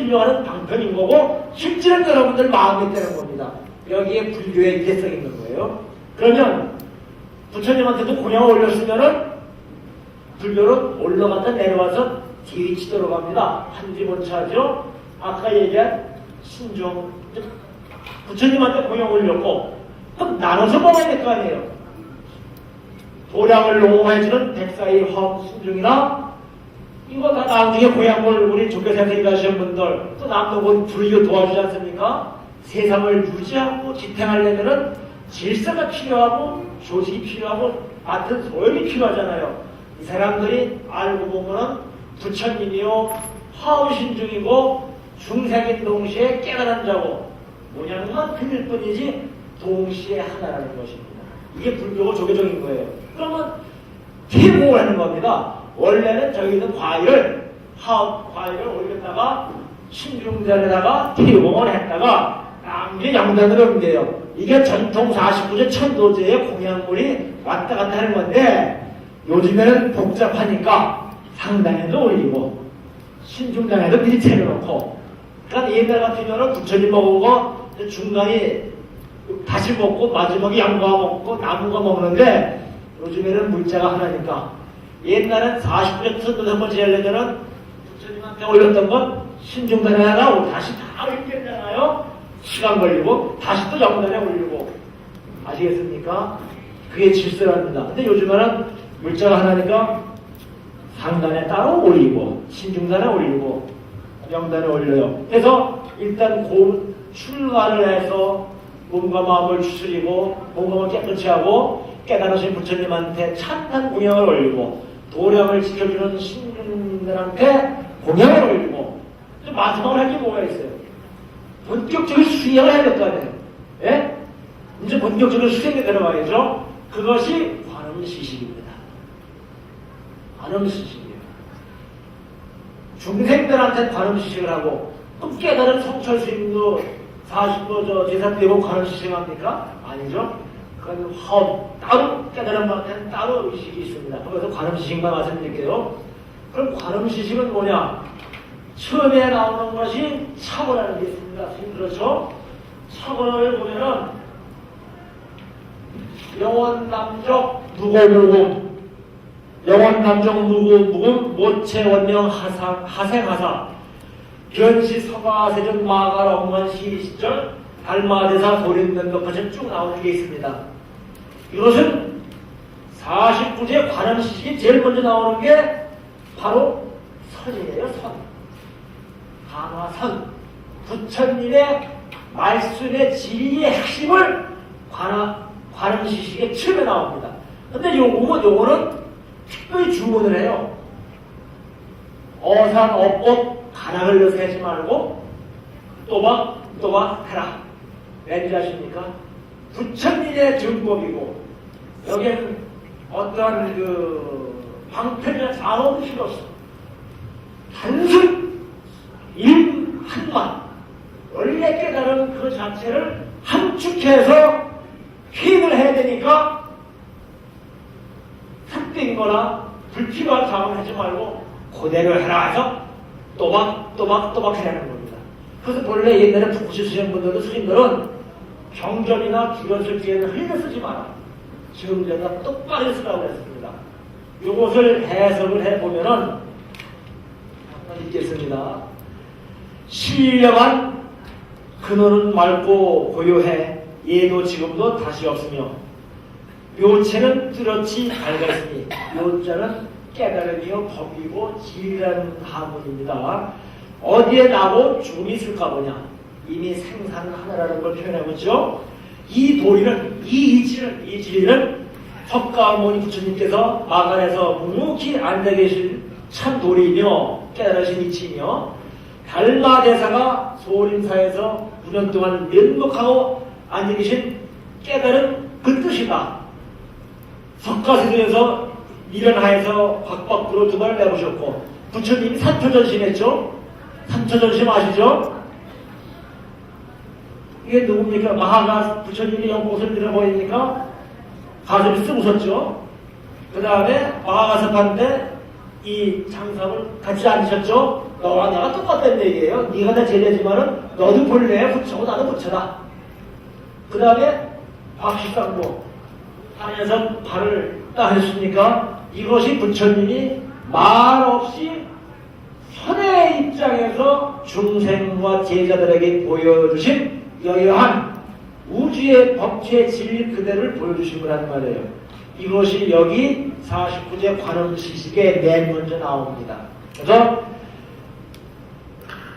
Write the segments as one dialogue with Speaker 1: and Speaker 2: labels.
Speaker 1: 설명하는 방편인 거고 실제는 여러분들 마음에 드는 겁니다. 여기에 불교의 이례성이 있는 거예요. 그러면 부처님한테도 공양을 올렸으면은 불교는 올라갔다 내려와서 뒤치도록 합니다. 한지 못 차죠. 아까 얘기한 신종 부처님한테 공양 올렸고 그럼 나눠서 먹어야 될 거 아니에요. 도량을 농호해주는 백사의 화엄 신중이나 이거 다 나중에 고향을 우리 조교사에서 일하시는 분들 또 남도 불교 도와주지 않습니까? 세상을 유지하고 지탱하려면은 질서가 필요하고 조직이 필요하고 같은 소용이 필요하잖아요. 이 사람들이 알고 보면은 부처님이요 화엄신중이고 중생인 동시에 깨달은 자고 모양만 틀릴 뿐이지 동시에 하나라는 것입니다. 이게 불교고 조계종인 거예요. 그러면 퇴공을 하는 겁니다. 원래는 저기는 과일을 과일을 올렸다가 신중전에다가 퇴공을 했다가 남게 양단으로 옮겨요. 이게 전통 49제 천도제의 공양물이 왔다 갔다 하는 건데 요즘에는 복잡하니까 상단에도 올리고 신중단에도 미리 채워놓고 그러니까 옛날 같으면 부처님 먹고 중간에 다시 먹고 마지막에 양과 먹고 나무가 먹는데 요즘에는 물자가 하나니까 옛날엔 40년 천도제 한번 지내려면 부처님한테 올렸던 건 신중단에 하나 다시 다 올렸잖아요. 시간 걸리고 다시 또 영단에 올리고 아시겠습니까? 그게 질서랍니다. 근데 요즘에는 물자가 하나니까 상단에 따로 올리고 신중단에 올리고 영단에 올려요. 그래서 일단 출가를 해서 몸과 마음을 추스리고 몸과 깨끗이 하고 깨달으신 부처님한테 찬탄 공양을 올리고 도량을 지켜주는 신중들한테 공양을 올리고 마지막으로 할 게 뭐가 있어요? 본격적인 수행을 해야 될 거 아니에요. 예? 이제 본격적인 수행에 들어가야죠. 그것이 관음시식입니다. 관음시식이에요. 중생들한테 관음시식을 하고 또 깨달은 성철스님도 40도 제사되고 관음시식합니까? 아니죠. 그건 따로 깨달은 분한테는 따로 의식이 있습니다. 그래서 관음시식만 말씀드릴게요. 그럼 관음시식은 뭐냐? 처음에 나오는 것이 차고라는 게 있습니다. 그렇죠? 차고를 보면은 영원남적 무고무금 영원남적 무고무금 모체원명 하생하사 변시 서가세전 마갈 억만 시시절 달마대사 도림면덕까지 쭉 나오는 게 있습니다. 이것은 49제 관음시식이 제일 먼저 나오는 게 바로 선이에요. 선. 강화선, 부처님의 말씀의 진리의 핵심을 관음시식에 처음에 나옵니다. 근데 요거는 특별히 주문을 해요. 어산, 업법, 가락을 넣어서 하지 말고 또박 해라. 왠지 아십니까? 부처님의 정법이고 여기에는 어떠한 방편이나 자원은 필요 없어. 단순 한만 원래 깨달은 그 자체를 함축해서 표현을 해야 되니까 삭된 거나 불필요한 작업을 하지 말고 그대로 해라 해서 또박 해라는 겁니다. 그래서 본래 옛날에 북구시 수행분들도 스님들은 경전이나 기변술 뒤에는 흘려 쓰지 마라. 지금제가 똑바로 쓰라고 했습니다. 이것을 해석을 해보면은 한번 읽겠습니다. 신령한 근원은 맑고 고요해 예도 지금도 다시 없으며 묘체는 뚜렷이 밝았으니 묘자는 깨달음이요 법이고 진리라는 가문입니다. 어디에 나고 죽음이 있을까 보냐. 이미 생사는 하나라는 걸 표현하고 있죠. 이 도리는 이 진리는 법가모니 부처님께서 마간에서 묵묵히 앉아 계신 참 도리이며 깨달으신 이치이며 달마대사가 소림사에서 9년 동안 면목하고 앉아 계신 깨달은 그 뜻이다. 석가시대에서 미련하에서 박박으로 두 발을 내보셨고 부처님이 삼초전심했죠. 삼초전심 아시죠? 이게 누굽니까? 마하가 부처님이 연꽃을 들어보이니까 가슴이 쓱 웃었죠. 그 다음에 마하가섭한테 이 장사를 같이 앉으셨죠? 너와 내가 똑같다는 얘기예요. 네가 내 제자지만은 너도 본래에 부처고 나도 부처다. 그 다음에 박식상고 하면서 발을 딱 했으니까 이것이 부처님이 말없이 현의 입장에서 중생과 제자들에게 보여주신 여여한 우주의 법체 진리 그대를 보여주신 거란 말이에요. 이것이 여기 49제 관음시식에 맨 먼저 나옵니다. 그래서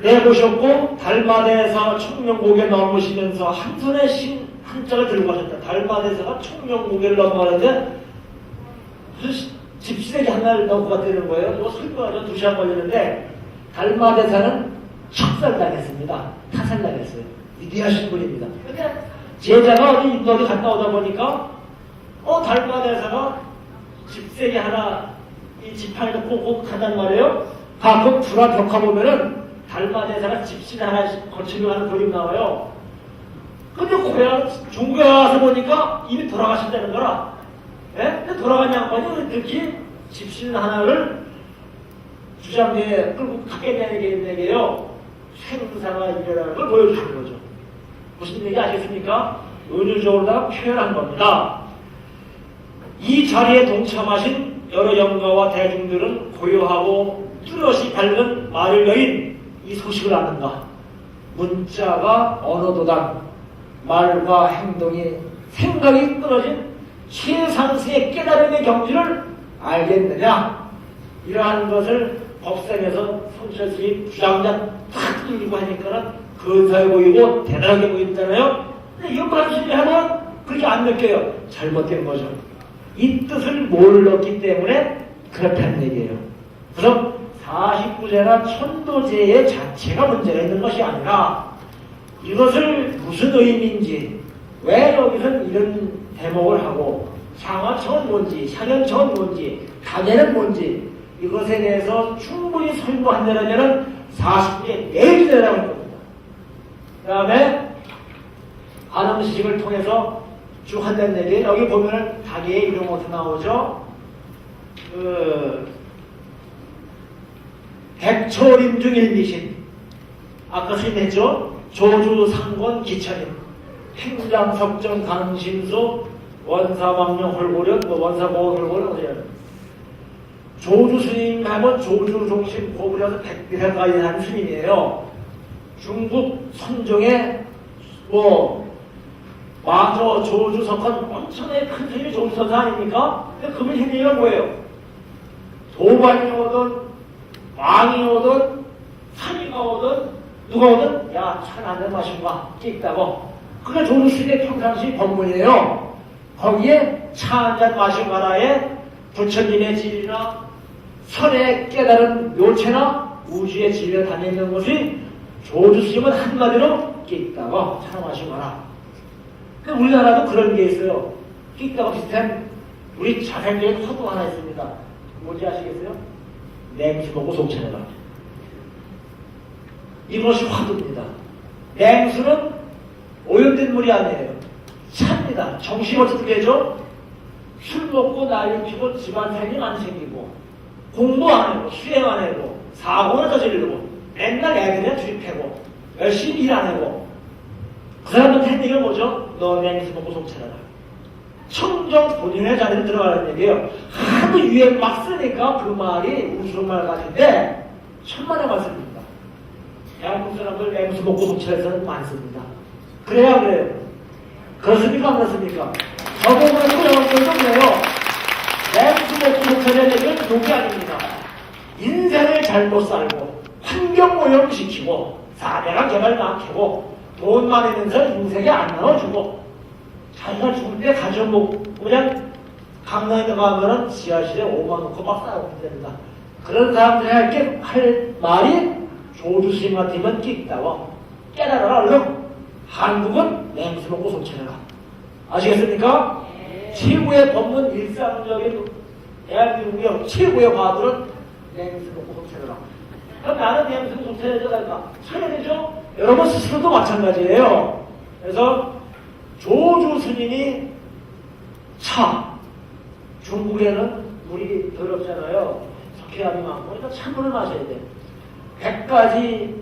Speaker 1: 내보셨고 달마대에서 청명고개 넘으시면서 한 손에 한자를 들고 가셨다. 달마대에서가 청명고개를 넘어가는데 무슨 집시대기 하나를 넘고 갔다는 거예요. 이거 설명하죠. 2시간 걸리는데 달마대사는 척살당했습니다. 타살당했어요. 위대하신 분입니다. 근데 제자가 어디 갔다 오다 보니까 달마대사가 집세기 하나 이 지팡이 놓고 간단 말이에요. 가끔 불화 벽화 보면은 달마대사가 집신 하나 거치고 하는 그림 나와요. 근데 중국에 와서 보니까 이미 돌아가신다는 거라. 예? 근데 돌아간 양반이 특히 집신 하나를 주장대에 끌고 가게 되는 얘기예요. 생사가 일어나는 걸 보여주는 거죠. 무슨 얘기 아시겠습니까? 은유적으로 다 표현한 겁니다. 이 자리에 동참하신 여러 영가와 대중들은 고요하고 뚜렷이 밝은 말을 여인 이 소식을 아는가? 문자가 언어도단, 말과 행동이 생각이 끊어진 최상수의 깨달음의 경지를 알겠느냐? 이러한 것을 법상에서 성철스님 주장자 탁 들고 하니까는 근사해 보이고 대단하게 보이잖아요. 근데 이런 걸 열심히 하면 그렇게 안 느껴요. 잘못된 거죠. 이 뜻을 몰랐기 때문에 그렇다는 얘기예요. 그래서 49제나 천도제의 자체가 문제가 있는 것이 아니라 이것을 무슨 의미인지, 왜 여기서는 이런 대목을 하고 상하청은 뭔지, 상현청은 뭔지, 단예는 뭔지 이것에 대해서 충분히 설명한다면 40개 내주되라고 할 겁니다. 그 다음에 관음시식을 통해서 쭉 한다는 얘기. 여기 보면은 자기의 이런 것도 나오죠. 백초림중 일미신. 아까 설명했죠. 조주상권 기천임. 행장석정 강심수 원사망령 홀고련 원사보호 홀고련 조주 스님 하면 조주 종심 고부려서 백비사까지 하는 스님이에요. 중국 선종의 마저 조주석은 엄청나게 큰 스님이 조주석 아닙니까? 근데 그분 힘이가 뭐예요? 도반이 오든 왕이 오든 산이가 오든 누가 오든 야, 차 한잔 마시고 가. 찍다고. 그게 조주 스님의 평상시 법문이에요. 거기에 차 한잔 마시고 가라에 부처님의 진리나 선의 깨달은 묘체나 우주의 진리를 다니는 것이 조주스님은 한마디로 끼있다고 차 마시고 가라. 우리나라도 그런 게 있어요. 끼있다고 비슷한 우리 자생적인 화두 하나 있습니다. 뭔지 아시겠어요? 냉수 먹고 속차려라. 이것이 화두입니다. 냉수는 오염된 물이 아니에요. 차입니다. 정신이 어떻게 되죠? 술 먹고 나이 피고 집안 생기면 안 생기고 공부 안 하고 수행 안 하고 사고는 저지르고 맨날 애들이나 주입하고 열심히 일 안 하고 그 사람한테 한 얘기가 뭐죠? 너 냉수 먹고 속차려라. 청정 본인의 자리에 들어가는 얘기예요. 하도 유행 막 쓰니까 그 말이 우스갯말 같은데 천만의 말씀입니다. 대한민국 사람들 냉수 먹고 속차려서는 많습니다. 그래야 그래요. 그렇습니까? 안 그렇습니까? 저보고는 소용없는 거예요. 냉수 먹고 속차려는 얘기는 욕이 아닙니다. 인생을 잘못 살고 환경 오염시키고 사대강 개발 막히고 돈 많이 내면서 인생에 안 나눠주고 자기가 죽을 때 가져먹고 그냥 강남에 가면은 지하실에 5만 원고 막 싸우면 됩니다. 그런 사람들에게 할 말이 조주스님 같으면 끼있다고 깨달아라 얼른. 한국은 냉수 먹고 속차려라. 아시겠습니까? 네. 최고의 법문 일상적인 대한민국의 최고의 과도는 냉수 먹고 속차려라. 그럼 나는 냉수 먹고 속차려야 차려야죠? 여러분 스스로도 마찬가지예요. 그래서 조주 스님이 차, 중국에는 물이 더럽잖아요. 박해함이 많고, 그러니까 찬물을 마셔야 돼. 100가지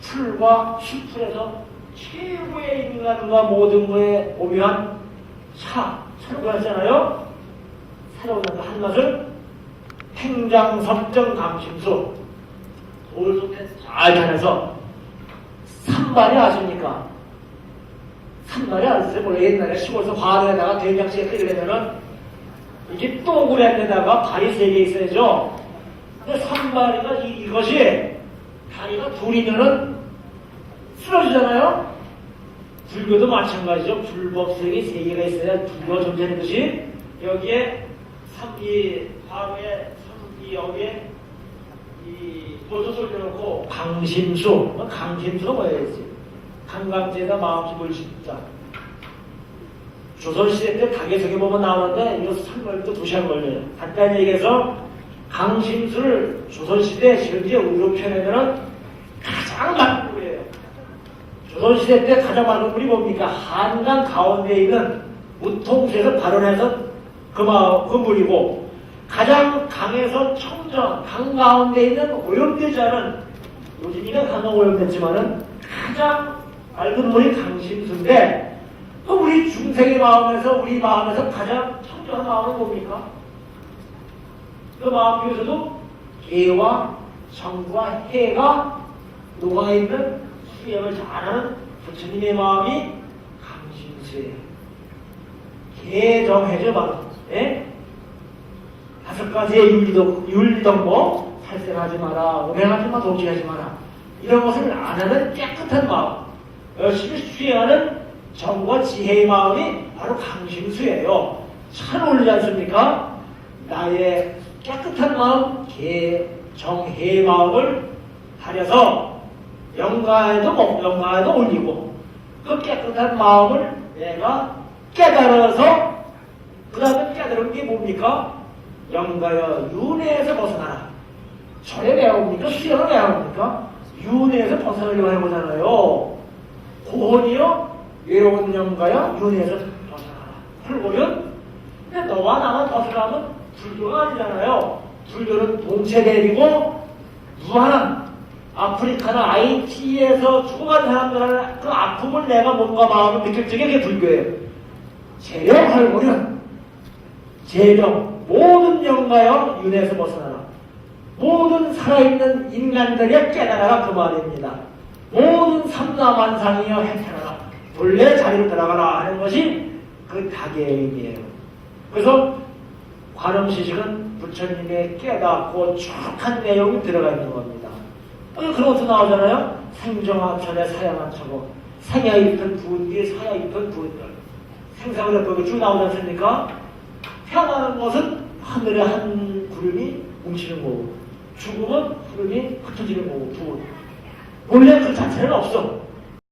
Speaker 1: 풀과 수풀에서 최고의 인간과 모든 거에 오묘한 차를 구했잖아요. 새로운 한 것을 팽장섭정 감심수, 돌 속에 잘 타내서 산발이 아십니까? 산발이 아세요? 원래 옛날에 시골에서 화로에다가 된장찌개 끓이려면은 이렇게 또구리에다가 발이 3개 있어야죠. 근데 산발이가 이것이 다리가 둘이면은 쓰러지잖아요. 불교도 마찬가지죠. 불법성이 3개가 있어야 불교가 존재하는 것이, 여기에 이 화로에 여기에 이 도소를 넣고 강심수가 뭐예요? 강강제에다 마음심을 심자. 조선시대 때 닭에서기 보면 나오는데 이거 설명도 2시간 걸려요. 간단히 얘기해서 강심수를 조선시대 현재 우로 펴내면 가장 많은 물이에요. 조선시대 때 가장 많은 물이 뭡니까? 한강 가운데 있는 우통수에서 발원해서 그 물이고, 가장 강에서 청정, 강 가운데 있는 오염되지 않은, 요즘이는 강은 오염됐지만은 가장 맑은 물이 강심수인데, 또 우리 중생의 마음에서, 우리 마음에서 가장 청정한 마음은 뭡니까? 그 마음 중에서도 개와 정과 해가 녹아있는 수행을 잘하는 부처님의 마음이 강심수예요. 개정해줘 바로. 예? 5가지의 율동법, 살생하지 마라, 오행하지 마, 독질하지 마라, 이런 것을 안 하는 깨끗한 마음, 열심히 수행하는 정과 지혜의 마음이 바로 강심수예요. 잘 어울리지 않습니까? 나의 깨끗한 마음, 정혜의 마음을 가려서 영가에도 올리고, 그 깨끗한 마음을 내가 깨달아서, 그 다음에 깨달은 게 뭡니까? 영가여 윤회에서 벗어나라. 절에 왜 옵니까? 수행을 왜 옵니까? 윤회에서 벗어나려고 해보잖아요. 고혼이요? 외로운 영가여 윤회에서 벗어나라. 불고는 근데 너와 나만 벗어나면 불교가 아니잖아요. 불교는 동체대비고 무한한 아프리카나 IT에서 죽어간 사람들의 그 아픔을 내가 몸과 마음을 느낄 적에 그게 불교예요. 재령할고는 재령, 모든 영가여 윤회에서 벗어나라. 모든 살아있는 인간들의 깨달아라, 그 말입니다. 모든 삼라만상이여 해태하라. 본래 자리로 들어가라 하는 것이 그 닭의 의미예요. 그래서 관음시식은 부처님의 깨닫고 촉한 내용이 들어가 있는 겁니다. 그런 것도 나오잖아요. 생정하천에 사양하천고, 생야 입던 부은뒤 사야 입던 부은들. 생사가 거기 쭉 나오지 않습니까? 태어나는 것은 하늘에 한 구름이 뭉치는 거고, 죽음은 구름이 흩어지는 거고, 부은. 원래 그 자체는 없어.